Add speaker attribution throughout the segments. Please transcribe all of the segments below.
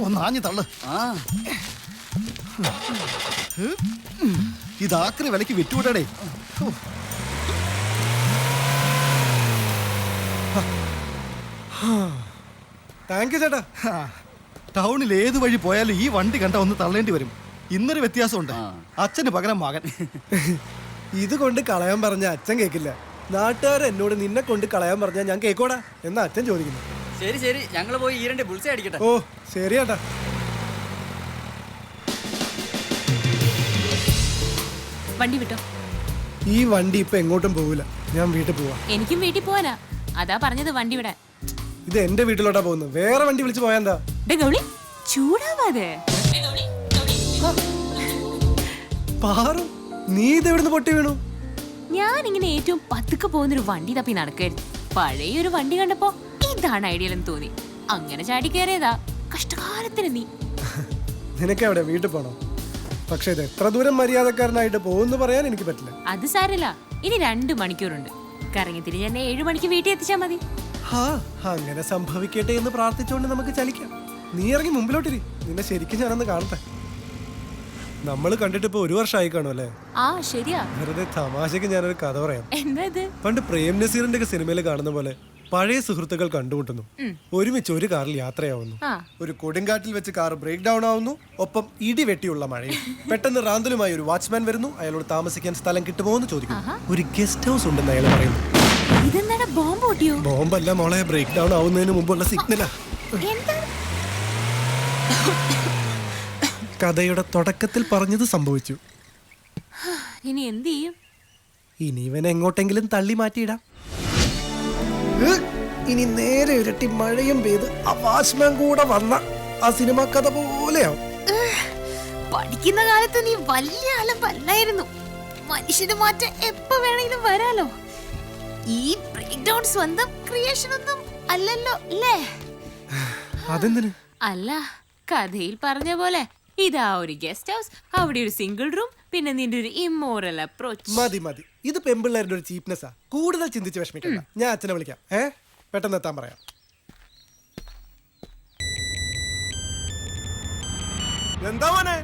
Speaker 1: ഒന്നാഞ്ഞു തള്ളു. ഇതാക്രി വിലക്ക് വിറ്റുവിടേ.
Speaker 2: Thank you ചേട്ടാ.
Speaker 1: ടൗണിൽ ഏത് വഴി പോയാലും ഈ വണ്ടി കണ്ട ഒന്ന് തള്ളേണ്ടി വരും. ഇന്നൊരു വ്യത്യാസമുണ്ട്. അച്ഛന് പകരം മകൻ.
Speaker 2: ഇത് കൊണ്ട് കളയാൻ പറഞ്ഞ അച്ഛൻ കേൾക്കില്ല. നാട്ടുകാർ എന്നോട് നിന്നെ കൊണ്ട് കളയാൻ പറഞ്ഞാൽ ഞാൻ കേക്കോടാ എന്നാ അച്ഛൻ ചോദിക്കുന്നു.
Speaker 3: ശരി ശരി, ഞങ്ങൾ പോയി ഈ രണ്ട് ബുൾസൈ അടിക്കട്ടെ.
Speaker 2: ഓ ശരി ചേട്ടാ.
Speaker 4: വണ്ടി വിട്ടോ.
Speaker 2: ഈ വണ്ടി ഇപ്പൊ എങ്ങോട്ടും പോവില്ല. ഞാൻ വീട്ടിൽ പോവാ.
Speaker 4: എനിക്കും വീട്ടിൽ പോവാനാ. അതാ പറഞ്ഞത് വണ്ടി വിടാൻ.
Speaker 2: ഇത് എന്റെ വീട്ടിലോട്ടാ പോകുന്നത്. വേറെ വണ്ടി വിളിച്ച് പോയാ എന്താ?
Speaker 4: ചൂടാവാതെ.
Speaker 2: പാറു, നീ ഇതെവിടുന്ന് പൊട്ടി വീണു?
Speaker 4: ഞാൻ ഇങ്ങനെ ഏറ്റവും പതുക്കെ പോകുന്നൊരു വണ്ടി തപ്പി നടക്കായിരുന്നു. പഴയൊരു വണ്ടി കണ്ടപ്പോ ഇതാണ് ഐഡിയ എന്ന് തോന്നി. അങ്ങനെ ചാടി കയറിയതാ. കഷ്ടകാലത്തിന് നീ.
Speaker 2: നിനക്ക് എവിടെ വീട്ടിൽ പോണോ? പക്ഷെ ഇത് എത്ര ദൂരം മര്യാദക്കാരനായിട്ട് പോകുന്നു പറയാൻ എനിക്ക് പറ്റില്ല.
Speaker 4: അത് സാരല്ല, ഇനി 2 മണിക്കൂറുണ്ട്. കറങ്ങി തിരിഞ്ഞ് എന്നെ 7 മണിക്ക് വീട്ടിൽ എത്തിച്ചാ മതി.
Speaker 2: അങ്ങനെ സംഭവിക്കട്ടെ എന്ന് പ്രാർത്ഥിച്ചുകൊണ്ട് നമുക്ക് ചലിക്കാം. നീ ഇറങ്ങി മുമ്പിലോട്ടിരി. നിന്നെ ശരിക്കും ഞാനൊന്ന് കാണട്ടെ. നമ്മൾ കണ്ടിട്ട് ഇപ്പൊ 1 വർഷമായി കാണും അല്ലേ?
Speaker 4: ശരിയാ.
Speaker 2: വെറുതെ തമാശക്ക് ഞാനൊരു കഥ പറയാം.
Speaker 4: എന്താ?
Speaker 2: പണ്ട് പ്രേം നസീറിന്റെ സിനിമയിൽ കാണുന്ന പോലെ പഴയ സുഹൃത്തുക്കൾ കണ്ടുമുട്ടുന്നു. ഒരുമിച്ച് ഒരു കാറിൽ യാത്രയാവുന്നു. ഒരു കൊടുങ്കാറ്റിൽ വെച്ച് കാർ ബ്രേക്ക് ഡൗൺ ആവുന്നു. ഒപ്പം ഇടി വെട്ടിയുള്ള മഴയും. പെട്ടെന്ന് റാന്തലുമായി ഒരു വാച്ച്മാൻ വരുന്നു. അയാളോട് താമസിക്കാൻ സ്ഥലം കിട്ടുമോ എന്ന് ചോദിക്കുന്നു. ഒരു ഗസ്റ്റ് ഹൗസ് ഉണ്ടെന്ന് അയാൾ പറയുന്നു. ബോംബല്ല മോളെ, ബ്രേക്ക് ഡൗൺ ആവുന്നതിന് മുമ്പുള്ള സിഗ്നലാ. കഥയുടെ തുടക്കത്തിൽ പറഞ്ഞത് സംഭവിച്ചു.
Speaker 4: ഇനി എന്ത് ചെയ്യും?
Speaker 2: ഇനി ഇവനെ എങ്ങോട്ടെങ്കിലും തള്ളി മാറ്റിയിടാം. ഇനി നേരെ ഇരട്ടി മഴയും പെയ്ത് ആ വാച്ച്മാൻ കൂടെ വന്ന ആ സിനിമ കഥ പോലെയാവും.
Speaker 4: പഠിക്കുന്ന കാലത്ത് നീ വലിയ അലമ്പല്ലായിരുന്നു. മനുഷ്യന് മാറ്റം എപ്പോ വേണമെങ്കിലും വരാലോ. ഈ ബ്രേക്ക് ഡൗൺ സ്വന്തം ക്രിയേഷൻ ഒന്നും അല്ലല്ലോ അല്ലേ?
Speaker 2: അതെന്തിന്?
Speaker 4: അല്ല, കഥയിൽ പറഞ്ഞ പോലെ ഇതാ ഒരു ഗസ്റ്റ് ഹൗസ്, അവിടെ ഒരു സിംഗിൾ റൂം, പിന്നെ നിന്റെ ഒരു ഇമ്മോറൽ അപ്രോച്ച്.
Speaker 2: മതി മതി, ഇത് പെമ്പിള്ളേരുടെ ഒരു ചീപ്നെസ്സാ. കൂടുതൽ ചിന്തിച്ച് വിഷമിക്കണ്ട. ഞാൻ അച്ഛനെ വിളിക്കാം. പെട്ടെന്ന് എത്താൻ പറയാം.
Speaker 5: എന്താ മോനെ,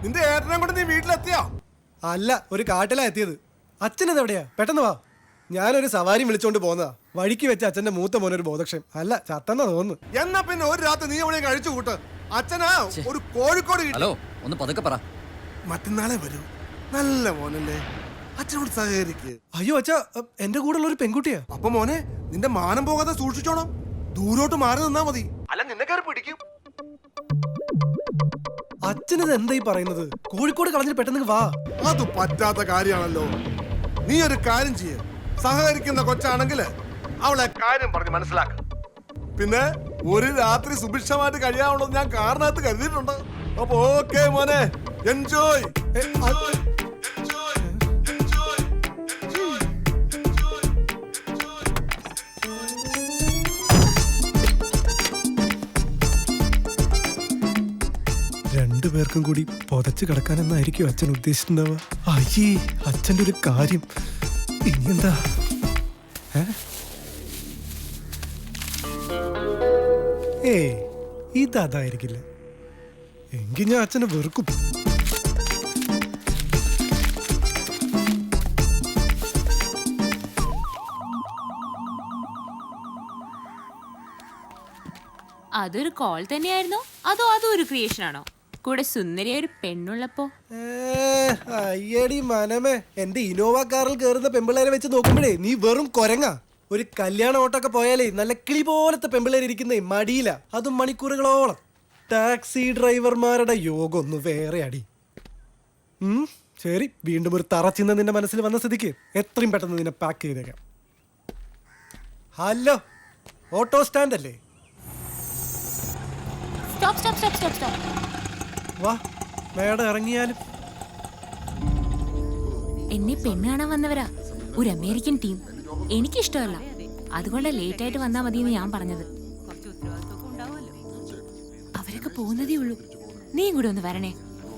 Speaker 5: നിന്റെ ഏട്ടനെ കൊണ്ട് നീ വീട്ടിലെത്തിയോ?
Speaker 2: അല്ല, ഒരു കാട്ടിലാ എത്തിയത്. അച്ഛനത് എവിടെയാ? പെട്ടെന്ന് വാ. ഞാനൊരു സവാരി വിളിച്ചോണ്ട് പോന്നതാ. വഴിക്ക് വെച്ച് അച്ഛന്റെ മൂത്ത മോനൊരു ബോധക്ഷയം. അല്ല, ചത്തെന്നാ തോന്നുന്നു.
Speaker 5: എന്നാ പിന്നെ ഒരു രാത്രി നീ എവിടെ കഴിച്ചു കൂട്ട്. അച്ഛനാ ഒരു കോഴിക്കോട്.
Speaker 3: ഹലോ, ഒന്ന് പതുക്കെ പറ.
Speaker 5: മറ്റന്നാളെ വരൂ. നല്ല മോനല്ലേ, അച്ഛനോട് സഹകരിക്ക്.
Speaker 2: അയ്യോ അച്ഛാ, എന്റെ കൂടെ ഉള്ള ഒരു പെൺകുട്ടിയാ.
Speaker 5: അപ്പൊ മോനെ, നിന്റെ മാനം പോകാതെ സൂക്ഷിച്ചോണം. ദൂരോട്ട് മാറി നിന്നാ മതി, അല്ല നിന്നെ കയറി പിടിക്കും.
Speaker 2: അച്ഛനത് എന്തായി പറയുന്നത്? കോഴിക്കോട് കളഞ്ഞിട്ട് പെട്ടെന്ന് വാ.
Speaker 5: അത് പറ്റാത്ത കാര്യമാണല്ലോ. നീ ഒരു കാര്യം ചെയ്യ, സഹകരിക്കുന്ന കൊച്ചാണെങ്കിൽ അവളെ കാര്യം പറഞ്ഞ് മനസ്സിലാക്ക. പിന്നെ ഒരു രാത്രി സുഭിക്ഷമായിട്ട് കഴിയാവുള്ളത് ഞാൻ കാറിനകത്ത് കരുതിയിട്ടുണ്ട്. അപ്പൊ ഓക്കെ മോനെ, എൻജോയ്.
Speaker 2: രണ്ടുപേർക്കും കൂടി പൊതച്ച് കിടക്കാനെന്നായിരിക്കും അച്ഛൻ ഉദ്ദേശിച്ചിട്ടുണ്ടാവുക. അയ്യേ, അച്ഛൻ്റെ ഒരു കാര്യം. ഇനിയെന്താ? ഇതായിരിക്കില്ല. എങ്കിൽ ഞാൻ അച്ഛനെ വെറുക്കും.
Speaker 4: അതൊരു കോൾ തന്നെയായിരുന്നോ അതോ അതും ഒരു ക്രിയേഷൻ ആണോ? കൂടെ സുന്ദരിയ ഒരു പെണ്ണുള്ളപ്പോ?
Speaker 2: അയ്യടി മനമേ, എന്റെ ഇനോവ കാറിൽ കയറുന്ന പെമ്പിള്ളേരെ വെച്ച് നോക്കുമ്പോഴേ നീ വെറും കൊരങ്ങ. ഒരു കല്യാണ ഓട്ടൊക്കെ പോയാലേ നല്ല കിളി പോലത്തെ പെമ്പിള്ളേർ ഇരിക്കുന്നേ മടിയില്ല, അതും മണിക്കൂറുകളോളം. ടാക്സി ഡ്രൈവർമാരുടെ യോഗം ഒന്ന് വേറെ അടി. ശരി, വീണ്ടും ഒരു തറച്ചിന്ന് നിന്റെ മനസ്സിൽ വന്ന സ്ഥിതിക്ക് എത്രയും പെട്ടെന്ന് നിന്നെ പാക്ക് ചെയ്തേക്കാം. ഹലോ, ഓട്ടോ സ്റ്റാൻഡ് അല്ലേ? വാ, മേഡം ഇറങ്ങിയാലും.
Speaker 4: എന്നെ പെണ്ണ് കാണാൻ വന്നവരാ, ഒരു അമേരിക്കൻ ടീം. എനിക്കിഷ്ടമല്ല, അതുകൊണ്ട് ലേറ്റ് ആയിട്ട് വന്നാ മതിയെന്ന് ഞാൻ പറഞ്ഞത്. അവരൊക്കെ പോകുന്നതേ ഉള്ളൂ. നീയും കൂടെ ഒന്ന് വരണേ.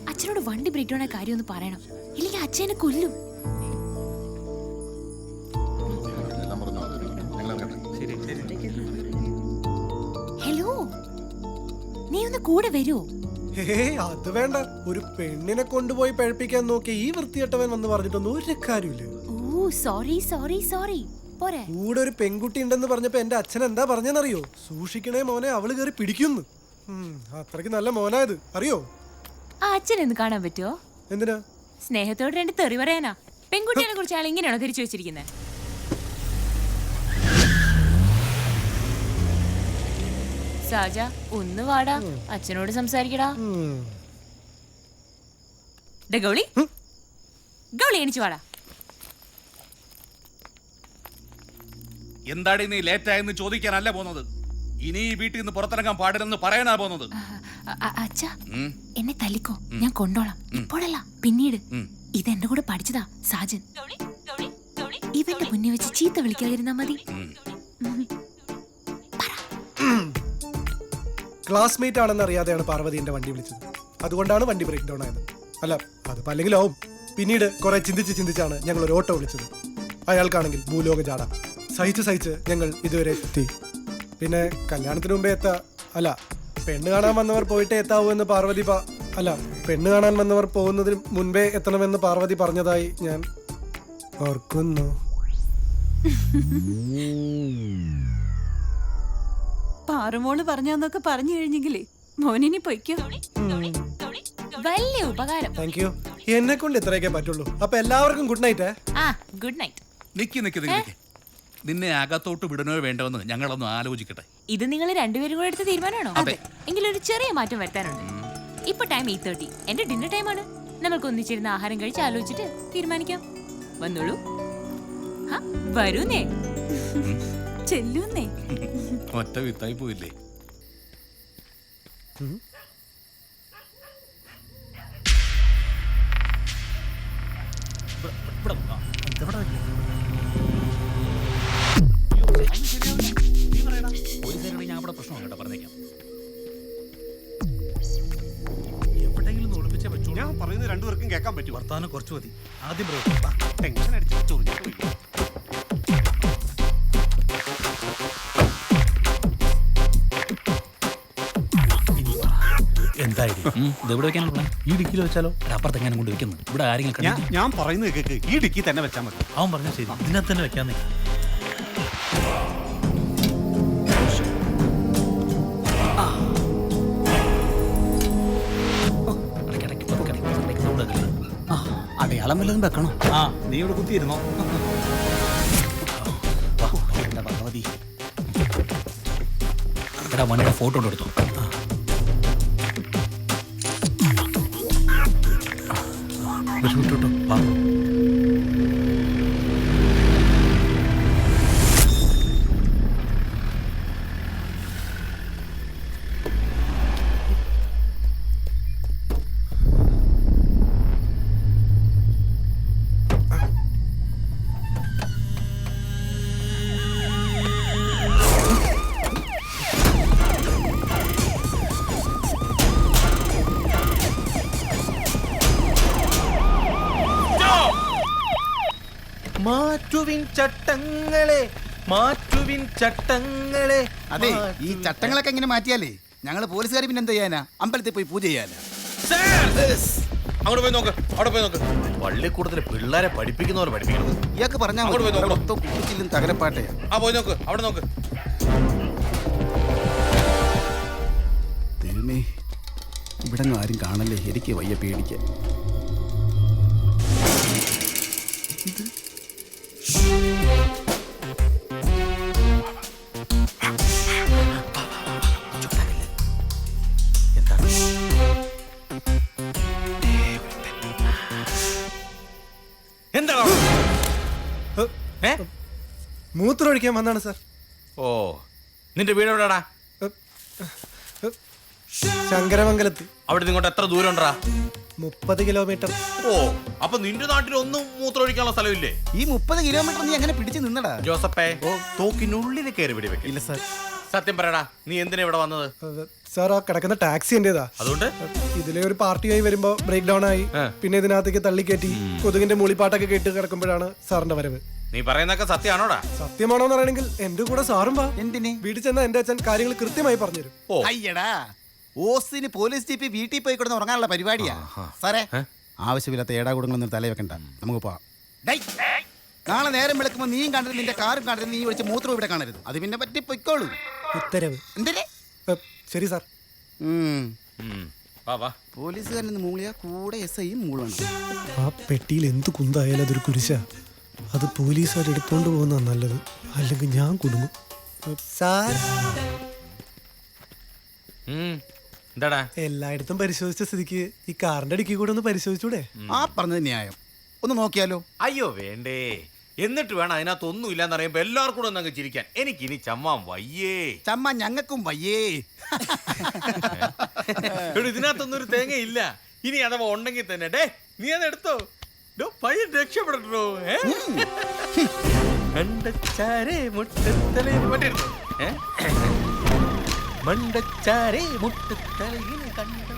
Speaker 4: അച്ഛനോട് വണ്ടി ബ്രേക്ക് ഡൗൺ ആയ കാര്യം ഒന്ന് പറയണം, ഇല്ലെങ്കിൽ അച്ഛനെ കൊല്ലും. ഒന്ന് കൂടെ വരുമോ?
Speaker 2: അത് വേണ്ട. ഒരു പെണ്ണിനെ കൊണ്ടുപോയി പഴപ്പിക്കാൻ നോക്കിയ ഈ വൃത്തികെട്ടവൻ വന്ന് പറഞ്ഞിട്ടൊന്നും ഒരു കാര്യമില്ല.
Speaker 4: ഓ സോറി സോറി സോറി. പോരെ.
Speaker 2: കൂടെ ഒരു പെൺകുട്ടി ഉണ്ടെന്ന് പറഞ്ഞപ്പോ എന്റെ അച്ഛൻ എന്താ പറഞ്ഞെന്നറിയോ? സൂക്ഷിക്കണേ മോനെ, അവള് കയറി പിടിക്കുന്നു. അത്രയ്ക്ക് നല്ല മോനായത് അറിയോ?
Speaker 4: ആ അച്ഛനൊന്ന് കാണാൻ പറ്റുമോ?
Speaker 2: എന്തിനാ?
Speaker 4: സ്നേഹത്തോടെ രണ്ട് തെറി പറയാനാ. പെൺകുട്ടികളെ കുറിച്ച് ആൾ ഇങ്ങനെയാണോ ധരിച്ചു വെച്ചിരിക്കുന്നത്? സാജ ഒന്ന് വാടാ, അച്ഛനോട് സംസാരിക്കടാ. ഗൗളി ഗൗളി എണിച്ചു വാടാ.
Speaker 6: എന്താടി നീ ലേറ്റ് ആയെന്ന് ചോദിക്കാനല്ല പോകുന്നത്, ഇനി ഈ വീട്ടിൽ നിന്ന് പുറത്തിറങ്ങാൻ പാടില്ലെന്ന് പറയാനാ പോകുന്നത്.
Speaker 4: അച്ഛ എന്നെ തല്ലിക്കോ, ഞാൻ കൊണ്ടോളാം. ഇപ്പോഴല്ല, പിന്നീട്. ഇതെന്റെ കൂടെ പഠിച്ചതാ സാജൻ. ഇവന്റെ മുന്നേ വെച്ച് ചീത്ത വിളിക്കാതിരുന്നാ മതി.
Speaker 2: ക്ലാസ്മേറ്റ് ആണെന്ന് അറിയാതെയാണ് പാർവതി എന്റെ വണ്ടി വിളിച്ചത്. അതുകൊണ്ടാണ് വണ്ടി ബ്രേക്ക് ഡൗൺ ആയത്. അല്ല, അതിപ്പോ അല്ലെങ്കിലാവും. പിന്നീട് കുറെ ചിന്തിച്ചാണ് ഞങ്ങൾ ഒരു ഓട്ടോ വിളിച്ചത്. അയാൾക്കാണെങ്കിൽ ഭൂലോക ജാട. സഹിച്ച് ഞങ്ങൾ ഇതുവരെ എത്തി. പിന്നെ കല്യാണത്തിന് മുമ്പേ പെണ്ണ് കാണാൻ വന്നവർ പോയിട്ടേ എത്താവൂ എന്ന് പാർവതി പെണ്ണ് കാണാൻ വന്നവർ പോകുന്നതിന് മുൻപേ എത്തണമെന്ന് പാർവതി പറഞ്ഞതായി ഞാൻ ഓർക്കുന്നു.
Speaker 7: പാറുമോള് പറഞ്ഞാന്നൊക്കെ പറഞ്ഞു കഴിഞ്ഞെങ്കിലേ മോനിനി പൊയ്ക്കോ.
Speaker 4: വലിയ ഉപകാരം.
Speaker 2: Thank you. എന്നെ കൊണ്ട് ഇത്രയൊക്കെ പറ്റുള്ളൂ. അപ്പൊ എല്ലാവർക്കും ഗുഡ് നൈറ്റ്.
Speaker 4: Good night.
Speaker 6: നിക്ക് നിന്നെ അകത്തോട്ട് വിടണോ വേണ്ടോന്ന് ഞങ്ങളൊന്ന് ആലോചിക്കട്ടെ.
Speaker 4: ഇത് നിങ്ങൾ രണ്ടുപേരും കൂടെ എടുത്ത തീരുമാനമാണോ?
Speaker 6: അതെ.
Speaker 4: എങ്കിലൊരു ചെറിയ മാറ്റം വരുത്താനുണ്ട്. ഇപ്പൊ ടൈം 8:30. എന്റെ ഡിന്നർ ടൈമാണ്. നമുക്ക് ഒന്നിച്ചിരുന്ന് ആഹാരം കഴിച്ച് ആലോചിച്ചിട്ട് തീരുമാനിക്കാം. വന്നോളൂ. വരൂന്നേ,
Speaker 7: ചെല്ലൂന്നേ.
Speaker 6: ഒറ്റ വിത്തായി പോയില്ലേ?
Speaker 8: ഞാൻ പറയുന്നത് രണ്ടുപേർക്കും കേൾക്കാൻ പറ്റും.
Speaker 1: വർത്താനം കുറച്ച് മതി. ആദ്യം
Speaker 8: ടെൻഷൻ അടിച്ചു.
Speaker 1: എന്തായാലും ഈ ഡിക്കിൽ വെച്ചാലോ?
Speaker 6: അപ്പുറത്തെങ്ങനെ കൊണ്ട് വെക്കുന്നു? ഇവിടെ ആരെങ്കിലും
Speaker 8: ഞാൻ പറയുന്നത് കേക്ക്, ഈ ഡിക്കി തന്നെ വെച്ചാൽ മതി.
Speaker 1: അവൻ പറഞ്ഞാൽ ശരി, ഇതിനകത്ത് തന്നെ വെക്കാന്നേ.
Speaker 3: അടയാളം വല്ലതും വെക്കണോ?
Speaker 8: നീ ഇവിടെ കുത്തിയിരുന്നോ?
Speaker 3: ഭഗവതി, എടാ മോനെ ഫോട്ടോ എടുത്തു.
Speaker 9: മാറ്റുവിൻ ചട്ടങ്ങളെ, മാറ്റുവിൻ ചട്ടങ്ങളെ.
Speaker 10: അതെ, ഈ ചട്ടങ്ങളൊക്കെ എങ്ങനെ മാറ്റിയാലേ ഞങ്ങള് പോലീസുകാർ പിന്നെ എന്ത് ചെയ്യാനാ? അമ്പലത്തിൽ പോയി പൂജ ചെയ്യാനാ.
Speaker 9: അങ്ങോട്ട് പോയി നോക്ക്, അവിടെ പോയി നോക്ക്. പള്ളിക്കൂടത്തിൽ പിള്ളേരെ പഠിപ്പിക്കുന്നവർ പഠിപ്പിക്കുന്നത്.
Speaker 10: ഇയാൾക്ക് പറഞ്ഞാൽ തകരപ്പാട്ടയാ.
Speaker 9: പോയി നോക്ക്, അവിടെ നോക്ക്.
Speaker 10: ദൈവമേ, ഇവിടെ ആരും കാണല്ലേ, എനിക്ക് വയ്യ പേടിക്കാൻ.
Speaker 9: എന്താ
Speaker 2: മൂത്രമൊഴിക്കാൻ വന്നാണ് സാർ.
Speaker 9: ഓ, നിന്റെ വീട് എവിടെടാ?
Speaker 2: ശങ്കരമംഗലത്ത്.
Speaker 9: അവിടെ നിങ്ങോട്ട് എത്ര ദൂരം ഉണ്ടാ?
Speaker 2: 30 കിലോമീറ്റർ.
Speaker 9: ഓ, അപ്പൊ നിന്റെ നാട്ടിൽ ഒന്നും മൂത്രമൊഴിക്കാനുള്ള സ്ഥലമില്ലേ?
Speaker 10: ഈ 30 കിലോമീറ്റർ നീ അങ്ങനെ പിടിച്ചു നിന്നടാ?
Speaker 9: ജോസപ്പേ, തോക്കിനുള്ളിൽ കയറി വെടിവെക്ക്.
Speaker 10: ഇല്ല സാർ.
Speaker 9: സത്യം പറയടാ, നീ എന്തിനാ ഇവിടെ വന്നത്?
Speaker 2: സാർ, ആ കിടക്കുന്ന ടാക്സി എന്റേതാ.
Speaker 9: അതുകൊണ്ട്
Speaker 2: ഇതിലെ ഒരു പാർട്ടിയായി വരുമ്പോ ബ്രേക്ക് ഡൗൺ ആയി. പിന്നെ ഇതിനകത്തേക്ക് തള്ളിക്കയറ്റി കൊതുകിന്റെ മൂളിപ്പാട്ടൊക്കെ കേട്ട് കിടക്കുമ്പോഴാണ് സാറിന്റെ വരവ്.
Speaker 9: നീ പറയുന്നൊക്കെ സത്യമാണോടാ?
Speaker 2: സത്യമാണോന്ന് പറയണെങ്കിൽ എന്റെ കൂടെ സാറും വാ.
Speaker 10: എന്തിന്?
Speaker 2: വീട്ടിൽ ചെന്ന എന്റെ അച്ഛൻ കാര്യങ്ങൾ കൃത്യമായി പറഞ്ഞുതരും.
Speaker 9: ഓ,
Speaker 10: അയ്യടാ, ഓസിന് പോലീസ് ജീപ്പ് വീട്ടിൽ പോയി കിടന്ന് ഉറങ്ങാനുള്ള പരിപാടിയാ സാറേ. ആവശ്യമില്ലാത്ത ഏടാകൂടങ്ങളൊന്നും തലയിൽ വെക്കണ്ട, നമുക്ക് പോവാം. ഡേയ്, നാളെ നേരം വിളിക്കുമ്പോൾ നീയും കണ്ടത് നിന്റെ കാറും കണ്ടത് നീ വിളിച്ച് മൂത്രം ഇവിടെ കാണരുത്. അത് പിന്നെ പറ്റി പൊയ്ക്കോളൂ.
Speaker 2: ഉത്തരവ്.
Speaker 10: എന്തേ?
Speaker 2: ശരി സാർ.
Speaker 10: പോലീസുകാരൻ മൂളിയാ കൂടെ SI മൂളണം.
Speaker 2: ആ പെട്ടിയിൽ എന്ത് കുന്തായാലും അതൊരു കുരിശ. അത് പോലീസുകാർ എടുത്തോണ്ട് പോകുന്ന നല്ലത്, അല്ലെങ്കിൽ ഞാൻ കുടുങ്ങും. സാർ,
Speaker 9: എന്താടാ
Speaker 2: എല്ലായിടത്തും പരിശോധിച്ച സ്ഥിതിക്ക് ഈ കാറിന്റെ അടുക്കി കൂടെ ഒന്ന് പരിശോധിച്ചൂടെ?
Speaker 10: ആ പറഞ്ഞത് ന്യായം. ഒന്ന് നോക്കിയാലോ?
Speaker 9: അയ്യോ വേണ്ടേ, എന്നിട്ട് വേണം അതിനകത്ത് ഒന്നും ഇല്ലാന്ന് അറിയുമ്പോ എല്ലാവർക്കും കൂടെ ഒന്ന് അങ്ങ് ചിരിക്കാൻ. എനിക്കിനി ചമ്മാൻ വയ്യേ.
Speaker 10: ചമ്മ ഞങ്ങൾക്കും വയ്യേ.
Speaker 9: ഇതിനകത്തൊന്നും ഒരു തേങ്ങ ഇല്ല. ഇനി അഥവാ ഉണ്ടെങ്കിൽ തന്നെ ഡേ നീ അത് എടുത്തോ. പയ്യ രക്ഷപ്പെടട്ടോ. മണ്ടച്ചാരേ മുട്ടത്തലയിൽ കണ്ട